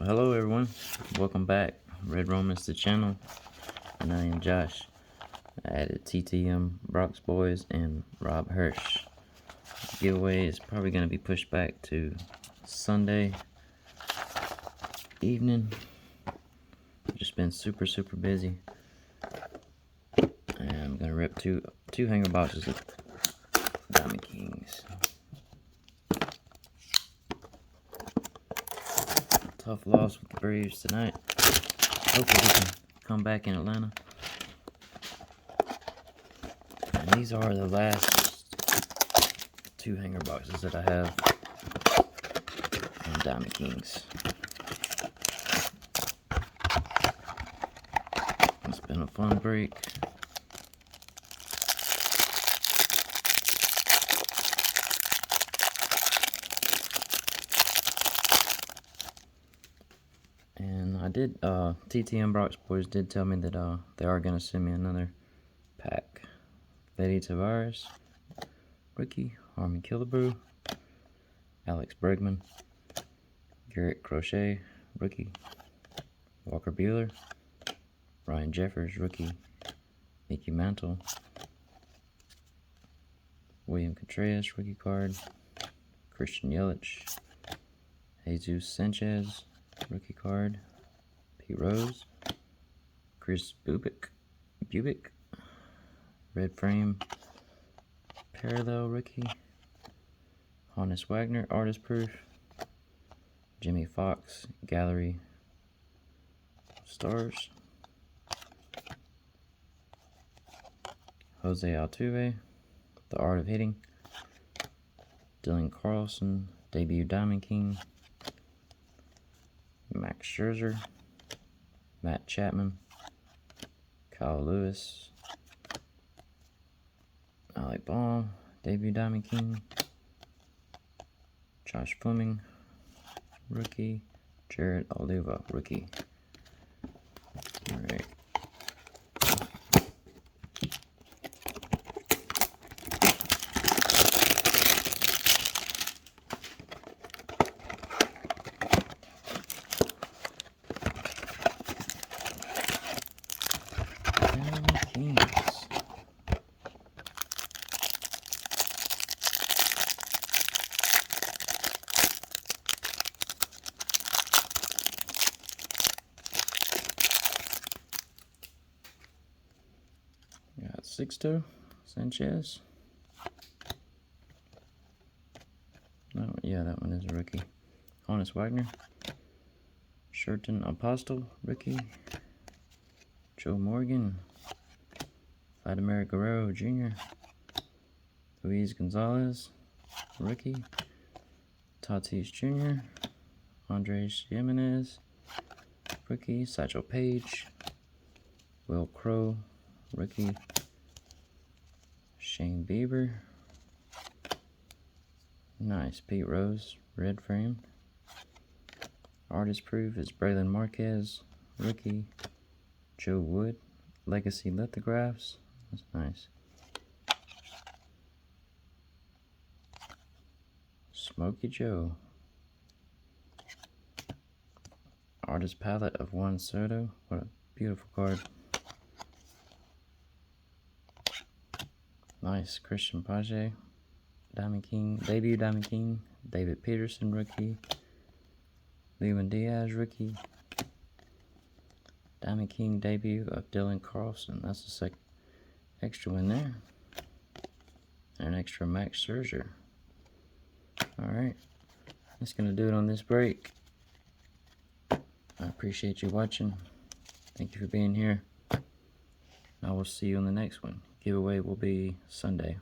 Hello everyone, welcome back. Red Romans the channel, and I am Josh. I added TTM, Brock's Boys, and Rob Hirsch. The giveaway is probably going to be pushed back to Sunday evening. I've just been super busy, and I'm going to rip two hanger boxes of Diamond Kings. Tough loss with the Braves tonight. Hopefully we can come back in Atlanta. And these are the last two hanger boxes that I have on Diamond Kings. It's been a fun break. And I did, TTM Brock's Boys did tell me that they are going to send me another pack. Lady Tavares, rookie. Harmon Killebrew, Alex Bregman, Garrett Crochet, rookie. Walker Buehler, Ryan Jeffers, rookie. Mickey Mantle, William Contreras, rookie card. Christian Yelich, Jesus Sanchez, rookie card. Pete Rose, Chris Bubic, red frame, parallel rookie. Honus Wagner, artist proof. Jimmy Fox, gallery stars. Jose Altuve, the art of hitting. Dylan Carlson, debut Diamond King. Max Scherzer, Matt Chapman, Kyle Lewis, Alec Ball, debut Diamond King. Josh Fleming, rookie. Jared Oliva, rookie. Alright. Diamond Kings. Got Sixto Sanchez. No, yeah, that one is a rookie. Honus Wagner. Sherton Apostle, rookie. Joe Morgan. Vladimir Guerrero Jr. Luis Gonzalez, rookie. Tatis Jr. Andres Jimenez, rookie. Satchel Paige. Will Crow, rookie. Shane Bieber. Nice. Pete Rose, red frame. Artist proof is Braylon Marquez, rookie. Joe Wood, legacy lithographs. That's nice. Smokey Joe. Artist palette of Juan Soto. What a beautiful card. Nice. Christian Page, Diamond King, debut Diamond King. David Peterson, rookie. Lewin Diaz, rookie. Diamond King debut of Dylan Carlson. That's the second extra one there. And an extra Max Scherzer. Alright. That's going to do it on this break. I appreciate you watching. Thank you for being here. I will see you on the next one. Giveaway will be Sunday.